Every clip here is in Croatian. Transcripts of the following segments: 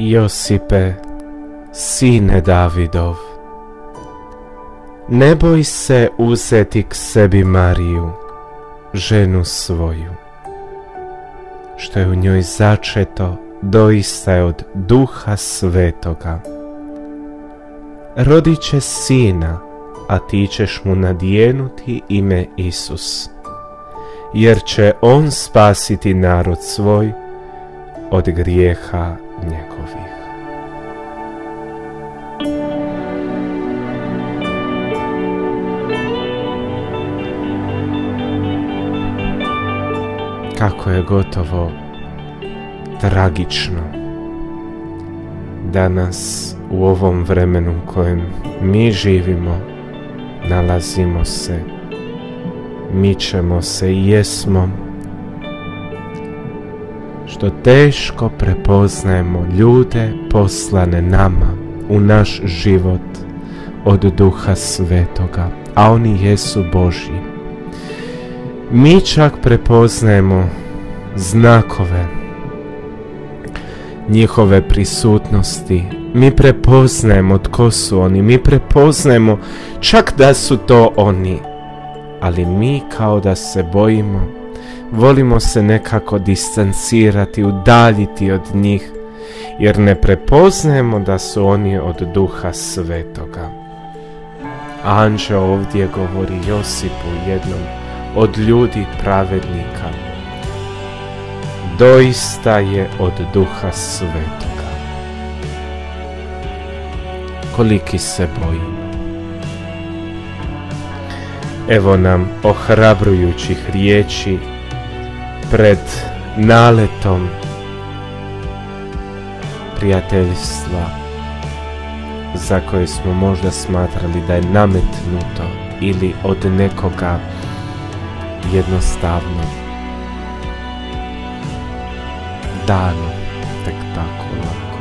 Josipe, sine Davidov, ne boj se uzeti k sebi Mariju, ženu svoju. Što je u njoj začeto, doista je od Duha Svetoga. Rodit će sina, a ti ćeš mu nadjenuti ime Isus, jer će on spasiti narod svoj od grijeha njegovih. Kako je gotovo tragično danas u ovom vremenu u kojem mi živimo, nalazimo se, mičemo se i jesmo, što teško prepoznajemo ljude poslane nama u naš život od Duha Svetoga, a oni jesu Božji. Mi čak prepoznajemo znakove njihove prisutnosti, mi prepoznajemo tko su oni, mi prepoznajemo čak da su to oni, ali mi kao da se bojimo, volimo se nekako distancirati, udaljiti od njih, jer ne prepoznajemo da su oni od Duha Svetoga. Anđeo ovdje govori Josipu, jednom od ljudi pravednika, doista je od Duha Svetoga. Koliki se bojimo. Evo nam ohrabrujućih riječi pred naletom prijateljstva za koje smo možda smatrali da je nametnuto ili od nekoga jednostavno dano, tek tako lako.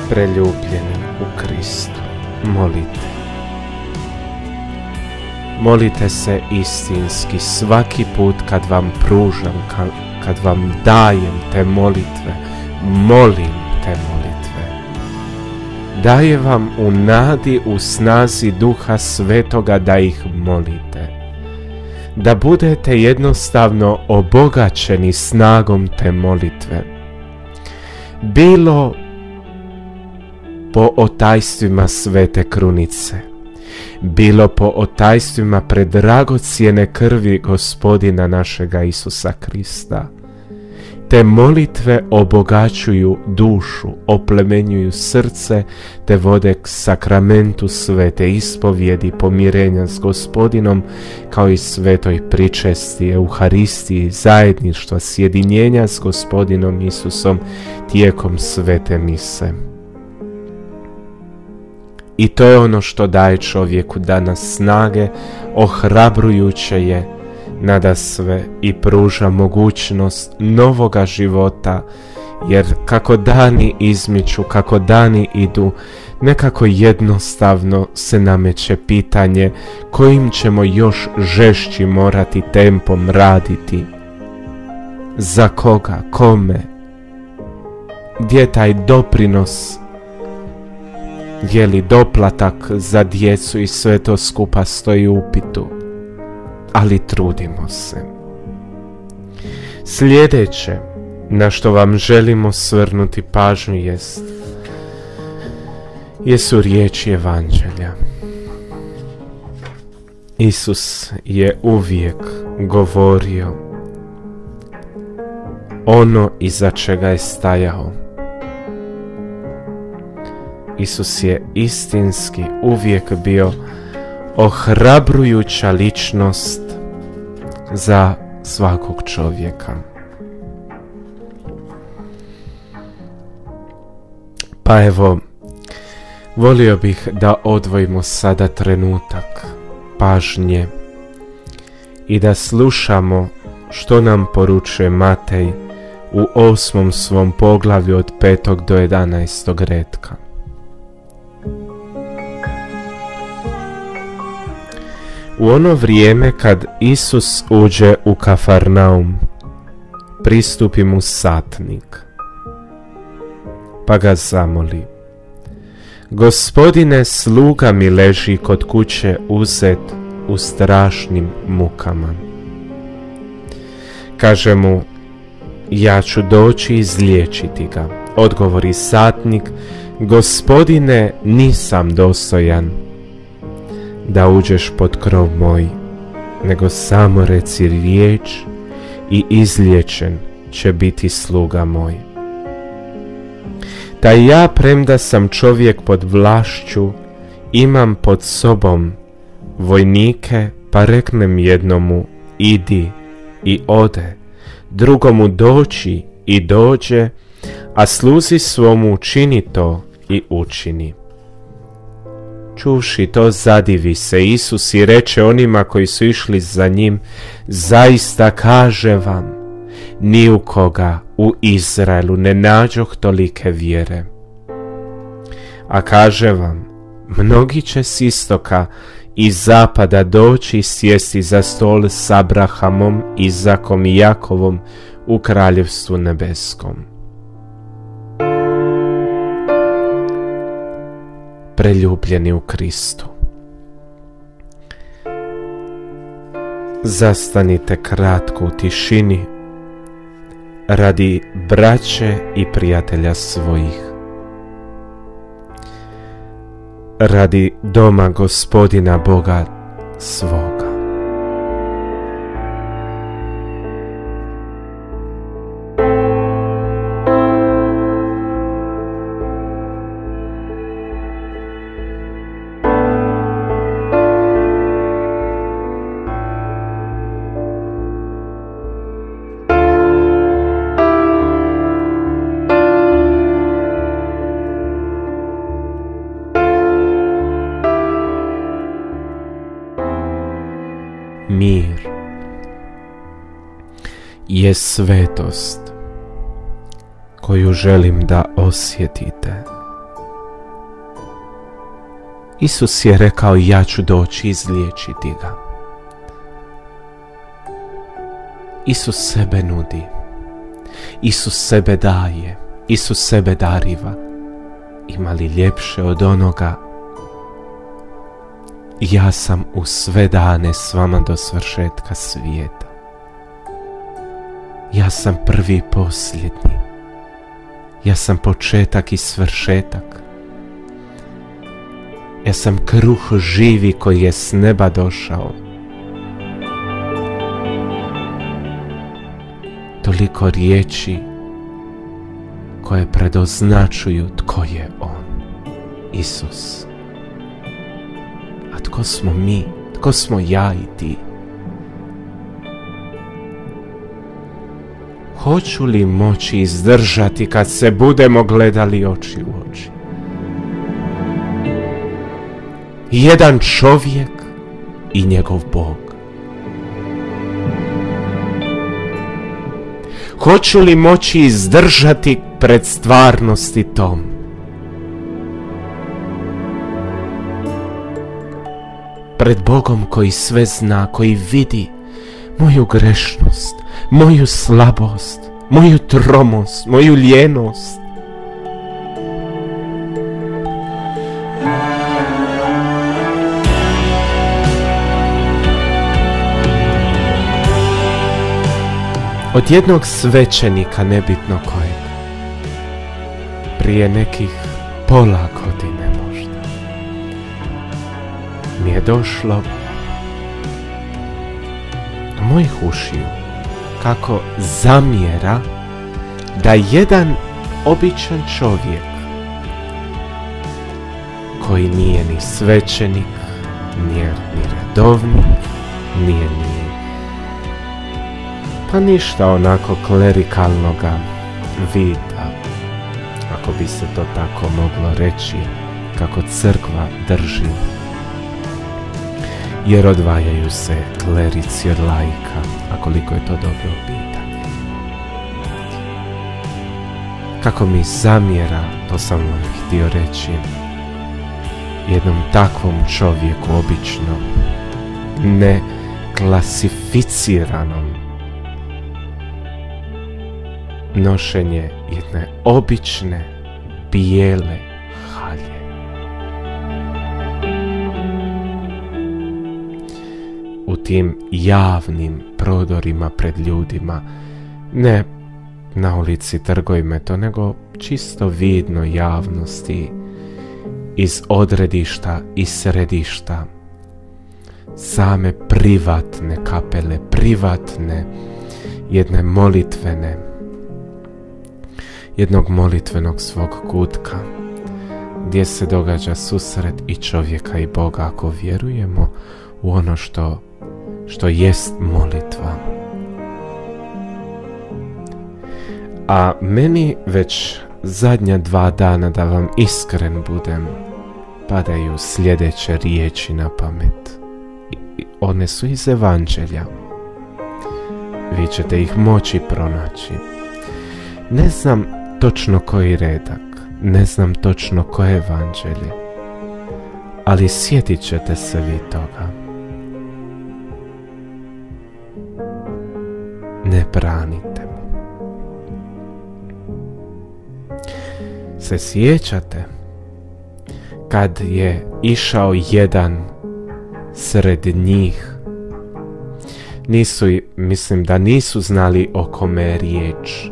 Preljubljeni u Kristu, molite. Molite se istinski svaki put kad vam pružam, kad vam dajem te molitve, molim te molitve. Daje vam u nadi, u snazi Duha Svetoga da ih molite. Da budete jednostavno obogaćeni snagom te molitve. Bilo po otajstvima Svete Krunice, bilo po otajstvima predragocjene krvi Gospodina našega Isusa Krista. Te molitve obogaćuju dušu, oplemenjuju srce, te vode k sakramentu svete ispovjedi, pomirenja s Gospodinom, kao i svetoj pričesti, Euharistiji, zajedništva, sjedinjenja s Gospodinom Isusom tijekom svete mise. I to je ono što daje čovjeku danas snage, ohrabrujuće je nadasve i pruža mogućnost novoga života, jer kako dani izmiču, kako dani idu, nekako jednostavno se nameće pitanje kojim ćemo još žešći morati tempom raditi. Za koga, kome? Gdje je taj doprinos? Je li doplatak za djecu i sve to skupa stoji u upitu? Ali trudimo se. Sljedeće na što vam želimo svrnuti pažnju jesu riječi Evanđelja. Isus je uvijek govorio ono iza čega je stajao. Isus je istinski uvijek bio ohrabrujuća ličnost za svakog čovjeka. Pa evo, volio bih da odvojimo sada trenutak pažnje i da slušamo što nam poručuje Matej u 8. svom poglavlju od 5. do 11. retka. U ono vrijeme kad Isus uđe u Kafarnaum, pristupi mu satnik, pa ga zamoli: Gospodine, sluga mi leži kod kuće uzet u strašnim mukama. Kaže mu: ja ću doći izliječiti ga. Odgovori satnik: Gospodine, nisam dostojan da uđeš pod krov moj, nego samo reci riječ i izliječen će biti sluga moj. Da ja, premda sam čovjek pod vlašću, imam pod sobom vojnike, pa reknem jednomu: idi, i ode, drugomu: doći, i dođe, a sluzi svomu: čini to, i učini. Čuvši to, zadivi se Isus i reče onima koji su išli za njim: zaista kažem vam, ni u koga u Izraelu ne nađoh tolike vjere. A kažem vam, mnogi će s istoka i zapada doći i sjesti za stol s Abrahamom, Izakom i Jakovom u kraljevstvu nebeskom. Preljubljeni u Kristu, zastanite kratko u tišini radi braće i prijatelja svojih, radi doma Gospodina Boga svoga. Mir je svetost koju želim da osjetite. Isus je rekao: ja ću doći izliječiti ga. Isus sebe nudi, Isus sebe daje, Isus sebe dariva. Ima li ljepše od onoga: ja sam u sve dane s vama do svršetka svijeta. Ja sam prvi i posljednji. Ja sam početak i svršetak. Ja sam kruh živi koji je s neba došao. Toliko riječi koje predoznačuju tko je On, Isus. A tko smo mi? Tko smo ja i ti? Hoću li moći izdržati kad se budemo gledali oči u oči? Jedan čovjek i njegov Bog. Hoću li moći izdržati pred stvarnosti tom? Pred Bogom koji sve zna, koji vidi moju grešnost, moju slabost, moju tromost, moju lijenost. Od jednog svećenika, nebitno kojeg, prije nekih pola godine možda, mi je došlo do mojih ušiju kako zamjera da jedan običan čovjek koji nije ni svećenik, nije ni redovnik, nije ni pa ništa onako klerikalnoga vida, ako bi se to tako moglo reći, kako crkva drži, jer odvajaju se klerici od laika, a koliko je to dobro pitanje. Kako mi zamjera, to sam vam htio reći, jednom takvom čovjeku običnom, neklasificiranom. Nošenje jedne obične bijele halje. U tim javnim prodorima pred ljudima, ne na ulici trgovima to, nego čisto vidno javnosti, iz odredišta i središta, same privatne kapele, privatne jedne molitvene, jednog molitvenog svog kutka, gdje se događa susret i čovjeka i Boga, ako vjerujemo u ono što jest molitva. A meni već zadnja 2 dana, da vam iskren budem, padaju sljedeće riječi na pamet. One su iz Evanđelja. Vi ćete ih moći pronaći. Ne znam točno koji redak, ne znam točno koje Evanđelje, ali sjetit ćete se vi toga. Ne branite mu. Se sjećate kad je išao jedan sred njih? Mislim da nisu znali o kome je riječ.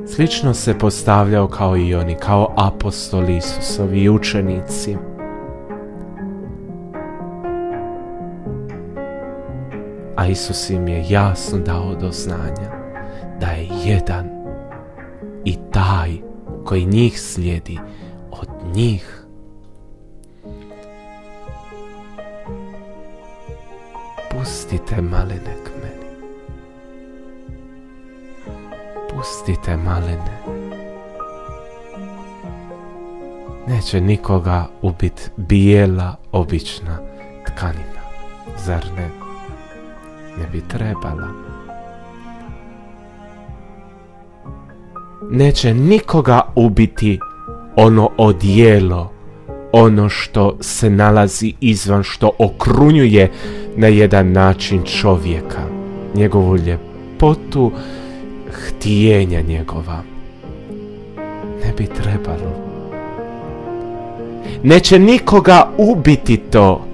Slično se postavljao kao i oni, kao apostoli Isusovi učenici. A Isus im je jasno dao do znanja da je jedan i taj koji njih slijedi od njih. Pustite malene k meni. Pustite malene. Neće nikoga ubiti bijela obična tkanina. Zar ne? Ne bi trebala. Neće nikoga ubiti ono odijelo, ono što se nalazi izvan, što okrunjuje na jedan način čovjeka, njegovu ljepotu, htjenja njegova. Ne bi trebalo. Neće nikoga ubiti to,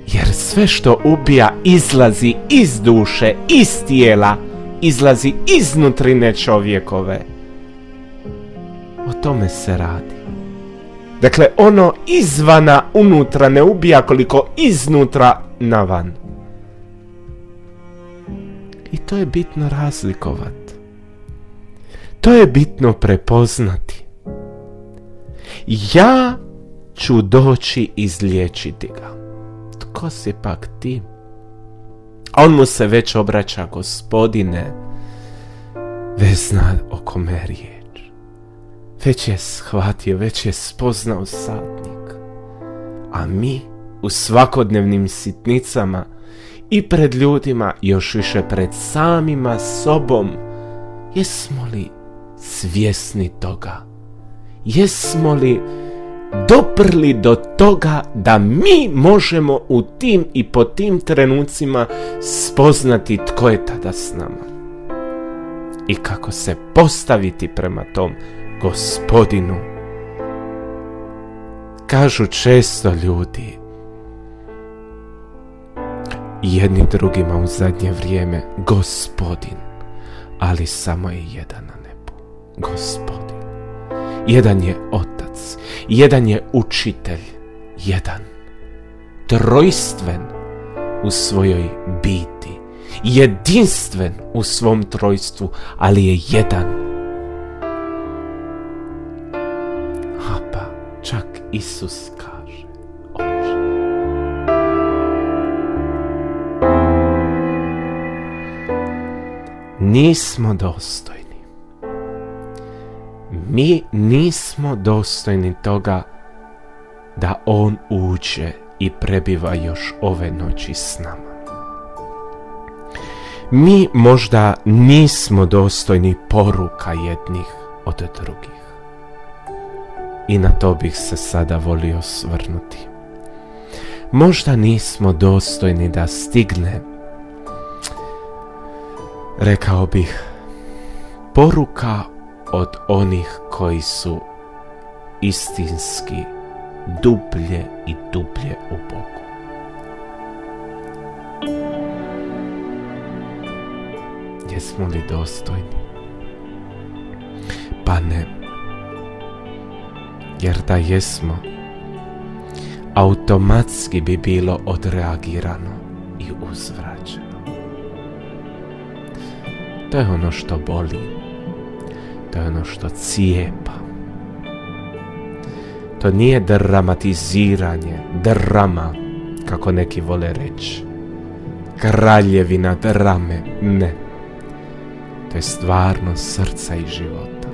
jer sve što ubija izlazi iz duše, iz tijela, izlazi iznutrine čovjekove. O tome se radi. Dakle, ono izvana unutra ne ubija koliko iznutra navan. I to je bitno razlikovati. To je bitno prepoznati. Ja ću doći izliječiti ga. Tko si pak ti? On mu se već obraća: Gospodine, već zna o kome je riječ. Već je shvatio, već je spoznao satnik. A mi u svakodnevnim sitnicama i pred ljudima, još više pred samima sobom, jesmo li svjesni toga? Jesmo li doprli do toga da mi možemo u tim i po tim trenucima spoznati tko je tada s nama i kako se postaviti prema tom Gospodinu? Kažu često ljudi jedni drugima u zadnje vrijeme Gospodin, ali samo je jedan na nebu. Gospodin. Jedan je Otac, jedan je Učitelj, jedan trojstven u svojoj biti, jedinstven u svom trojstvu, ali je jedan. Pa čak Isus kaže: Oče. Nismo dostojni. Mi nismo dostojni toga da on uđe i prebiva još ove noći s nama. Mi možda nismo dostojni poruka jednih od drugih. I na to bih se sada volio osvrnuti. Možda nismo dostojni da stigne, rekao bih, poruka od onih koji su istinski dublje i dublje u Bogu. Jesmo li dostojni? Pa ne. Jer da jesmo, automatski bi bilo odreagirano i uzvraćeno. To je ono što boli. To je ono što cijepa. To nije dramatiziranje, drama, kako neki vole reći. Kraljevina drame, ne. To je stvarno srca i života.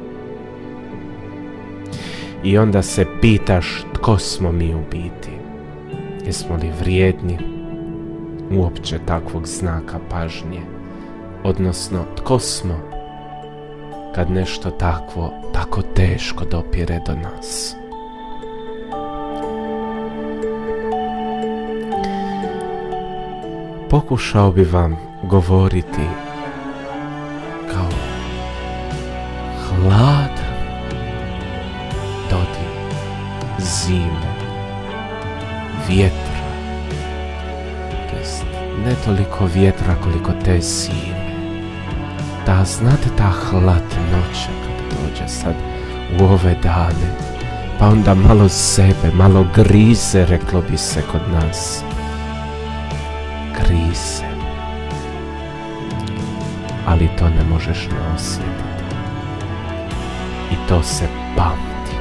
I onda se pitaš tko smo mi u biti. Jesmo li vrijedni uopće takvog znaka pažnje? Odnosno, tko smo kad nešto takvo tako teško dopire do nas? Pokušao bi vam govoriti kao hladan dodir zime, vjetra, to jest ne toliko vjetra koliko te zime. Da, znate ta hladnoća kad dođe sad u ove dane, pa onda malo sebe, malo grize, reklo bi se kod nas. Grize. Ali to ne možeš ne osjetiti. I to se pamti.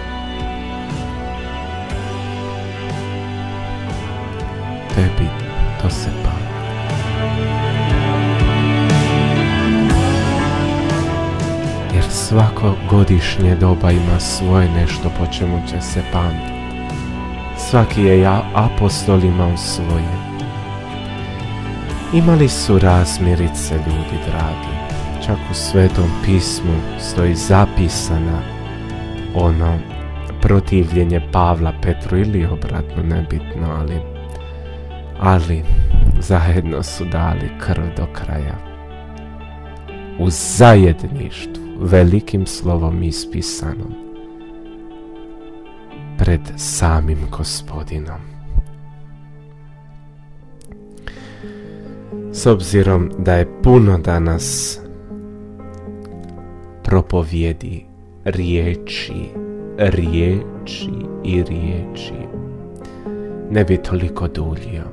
Tebi to se pamti. Jer svako godišnje doba ima svoje nešto po čemu će se pamtiti. Svaki je apostol imao svoje. Imali su razmirice, ljudi dragi. Čak u Svetom pismu stoji zapisana ono protivljenje Pavla Petru ili obratno, nebitno, ali zajedno su dali krv do kraja. U zajedništvu, velikim slovom ispisanom, pred samim Gospodinom. S obzirom da je puno danas propovjedi, riječi, ne bi toliko duljio.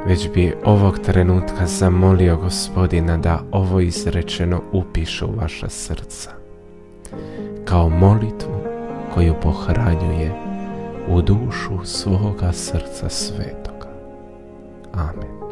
Već bi ovog trenutka zamolio Gospodina da ovo izrečeno upiše u vaša srca, kao molitvu koju pohranjuje u dušu svoga srca svetoga. Amen.